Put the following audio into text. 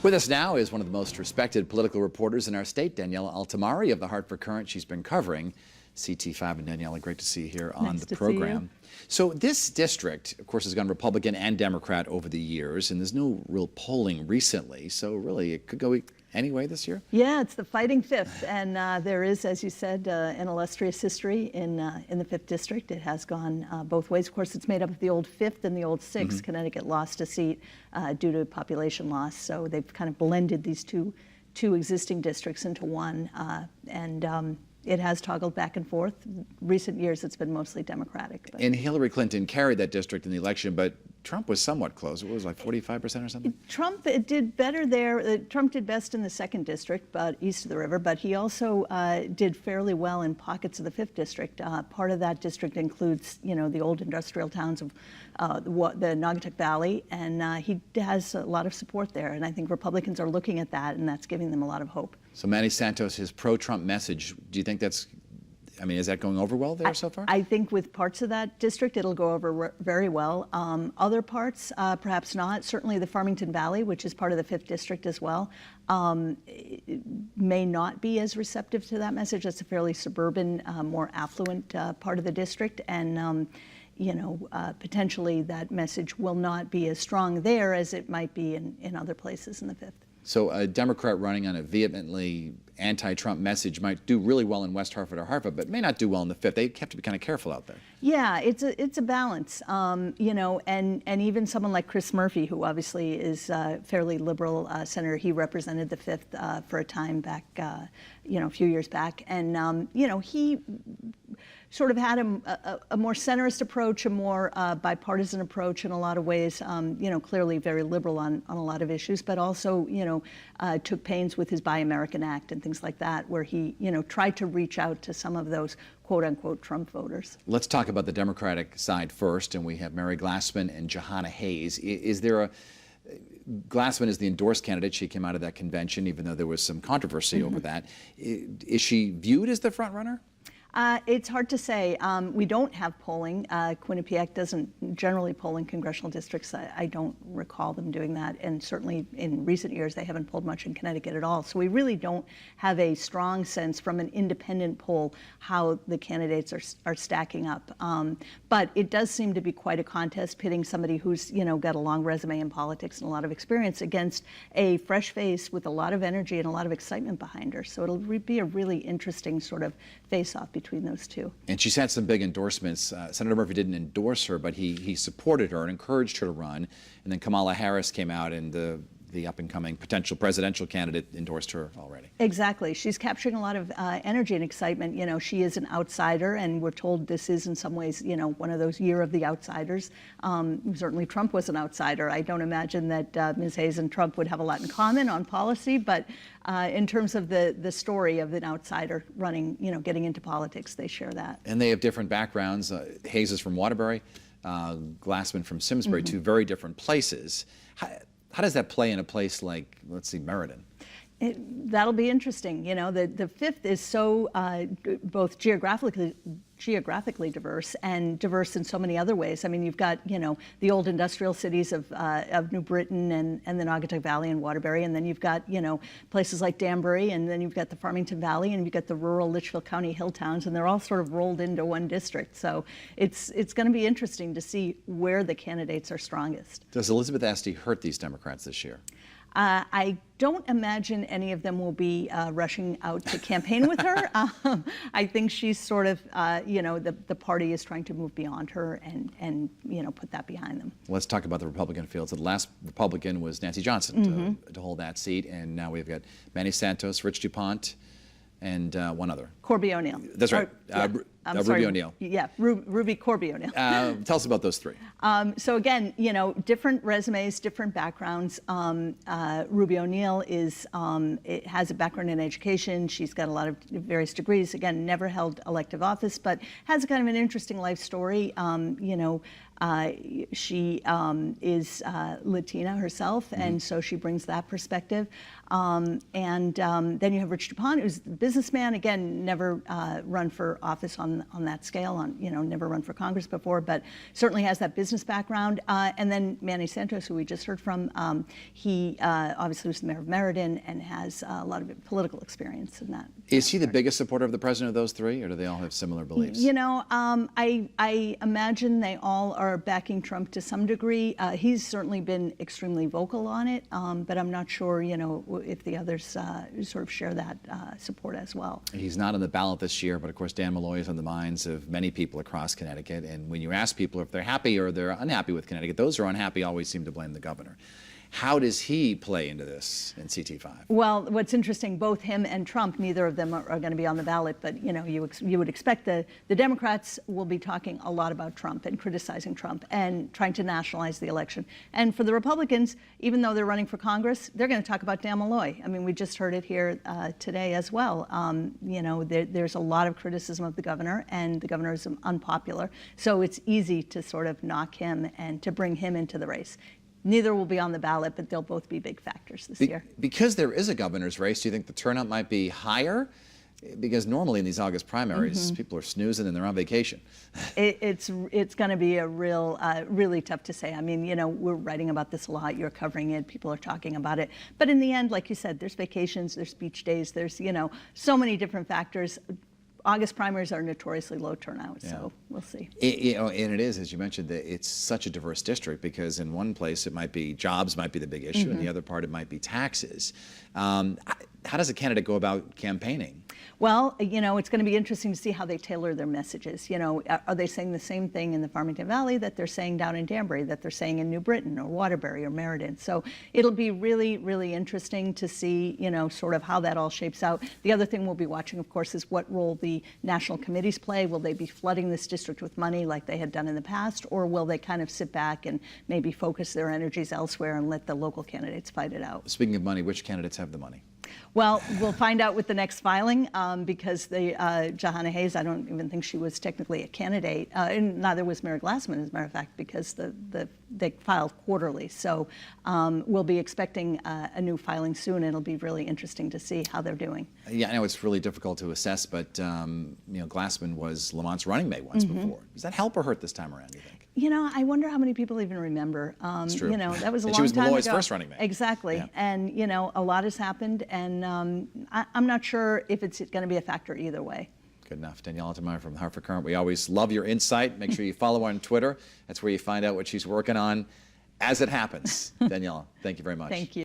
With us now is one of the most respected political reporters in our state, Daniela Altimari of the Hartford Courant. She's been covering CT5. And Daniela, great to see you here on the program. So this district, of course, has gone Republican and Democrat over the years, and there's no real polling recently. So really, it could go any way this year? Yeah, it's the fighting fifth, and there is, as you said, an illustrious history in the 5th District. It has gone both ways. Of course, it's made up of the old 5th and the old 6th. Connecticut lost a seat due to population loss, so they've kind of blended these two existing districts into one, and it has toggled back and forth. Recent years, it's been mostly Democratic. And Hillary Clinton carried that district in the election, but Trump was somewhat close. It was like 45% or something? Trump did better there. Trump did best in the 2nd District, but east of the river, but he also did fairly well in pockets of the 5th District. Part of that district includes, the old industrial towns of the Naugatuck Valley, and he has a lot of support there, and I think Republicans are looking at that, and that's giving them a lot of hope. So Manny Santos, his pro-Trump message, do you think that's, is that going over well there so far? I think with parts of that district, it'll go over very well. Other parts, perhaps not. Certainly the Farmington Valley, which is part of the 5th District as well, may not be as receptive to that message. It's a fairly suburban, more affluent part of the district, and potentially that message will not be as strong there as it might be in other places in the 5th. So a Democrat running on a vehemently anti-Trump message might do really well in West Hartford or Hartford, but may not do well in the 5th. They have to be kind of careful out there. Yeah, it's a balance, and even someone like Chris Murphy, who obviously is a fairly liberal senator, he represented the 5th for a time back, a few years back, and he sort of had a more centrist approach, a more bipartisan approach in a lot of ways, clearly very liberal on a lot of issues, but also, took pains with his Buy American Act and things like that, where he, tried to reach out to some of those quote-unquote Trump voters. Let's talk about the Democratic side first, and we have Mary Glassman and Johanna Hayes. Is there Glassman is the endorsed candidate. She came out of that convention, even though there was some controversy over that. Is she viewed as the front runner? It's hard to say. We don't have polling. Quinnipiac doesn't generally poll in congressional districts. I don't recall them doing that, and certainly in recent years they haven't polled much in Connecticut at all. So we really don't have a strong sense from an independent poll how the candidates are stacking up. But it does seem to be quite a contest, pitting somebody who's got a long resume in politics and a lot of experience against a fresh face with a lot of energy and a lot of excitement behind her. So it'll be a really interesting sort of face-off between those two. And she's had some big endorsements. Senator Murphy didn't endorse her, but he supported her and encouraged her to run. And then Kamala Harris came out, and the up-and-coming potential presidential candidate endorsed her already. Exactly. She's capturing a lot of energy and excitement. She is an outsider, and we're told this is in some ways, one of those year of the outsiders. Certainly Trump was an outsider. I don't imagine that Ms. Hayes and Trump would have a lot in common on policy, but in terms of the story of an outsider running, getting into politics, they share that. And they have different backgrounds. Hayes is from Waterbury, Glassman from Simsbury, two very different places. How does that play in a place like, let's see, Meriden? That'll be interesting. The 5th is so both geographically diverse and diverse in so many other ways. You've got, the old industrial cities of New Britain and the Naugatuck Valley and Waterbury, and then you've got, places like Danbury, and then you've got the Farmington Valley, and you've got the rural Litchfield County hill towns, and they're all sort of rolled into one district. So it's going to be interesting to see where the candidates are strongest. Does Elizabeth Esty hurt these Democrats this year? I don't imagine any of them will be rushing out to campaign with her. I think she's sort of, the party is trying to move beyond her and put that behind them. Let's talk about the Republican field. So the last Republican was Nancy Johnson to hold that seat, and now we've got Manny Santos, Rich DuPont, and one other. Corby O'Neill. That's right. Ruby O'Neill. Yeah, Ruby Corby O'Neill. Tell us about those three. So again, different resumes, different backgrounds. Ruby O'Neill has a background in education. She's got a lot of various degrees. Again, never held elective office, but has kind of an interesting life story. She is Latina herself, and so she brings that perspective. And then you have Rich DuPont, who's a businessman, again, never run for office on on that scale. Never run for Congress before, but certainly has that business background. And then Manny Santos, who we just heard from, he obviously was the mayor of Meriden and has a lot of political experience in that. Is he the biggest supporter of the president of those three, or do they all have similar beliefs? I imagine they all are backing Trump to some degree. He's certainly been extremely vocal on it, but I'm not sure, if the others sort of share that support as well. He's not on the ballot this year, but of course Dan Malloy is on the minds of many people across Connecticut. And when you ask people if they're happy or they're unhappy with Connecticut, those who are unhappy always seem to blame the governor. How does he play into this in CT5? Well, what's interesting, both him and Trump, neither of them are going to be on the ballot, but you would expect the Democrats will be talking a lot about Trump and criticizing Trump and trying to nationalize the election. And for the Republicans, even though they're running for Congress, they're going to talk about Dan Malloy. I mean, we just heard it here today as well. There's a lot of criticism of the governor, and the governor is unpopular. So it's easy to sort of knock him and to bring him into the race. Neither will be on the ballot, but they'll both be big factors this year. Because there is a governor's race, do you think the turnout might be higher? Because normally in these August primaries, people are snoozing and they're on vacation. It's going to be a really tough to say. I mean, we're writing about this a lot. You're covering it. People are talking about it. But in the end, like you said, there's vacations, there's beach days, there's, so many different factors. August primaries are notoriously low turnout, so we'll see. And it is, as you mentioned, it's such a diverse district, because in one place it might be jobs might be the big issue, and the other part it might be taxes. How does a candidate go about campaigning? Well, it's going to be interesting to see how they tailor their messages. Are they saying the same thing in the Farmington Valley that they're saying down in Danbury, that they're saying in New Britain or Waterbury or Meriden? So it'll be really, really interesting to see, sort of how that all shapes out. The other thing we'll be watching, of course, is what role the national committees play. Will they be flooding this district with money like they had done in the past, or will they kind of sit back and maybe focus their energies elsewhere and let the local candidates fight it out? Speaking of money, which candidates have the money? Well, we'll find out with the next filing, because Jahana Hayes, I don't even think she was technically a candidate, and neither was Mary Glassman, as a matter of fact, because they filed quarterly. So we'll be expecting a new filing soon. It'll be really interesting to see how they're doing. Yeah, I know it's really difficult to assess, but Glassman was Lamont's running mate once before. Does that help or hurt this time around, do you think? I wonder how many people even remember. It's true. That was a long time ago. She was Malloy's first running mate. Exactly. Yeah. And, a lot has happened, and I'm not sure if it's going to be a factor either way. Good enough. Daniela Altimari from the Hartford Courant. We always love your insight. Make sure you follow her on Twitter. That's where you find out what she's working on as it happens. Daniela, thank you very much. Thank you.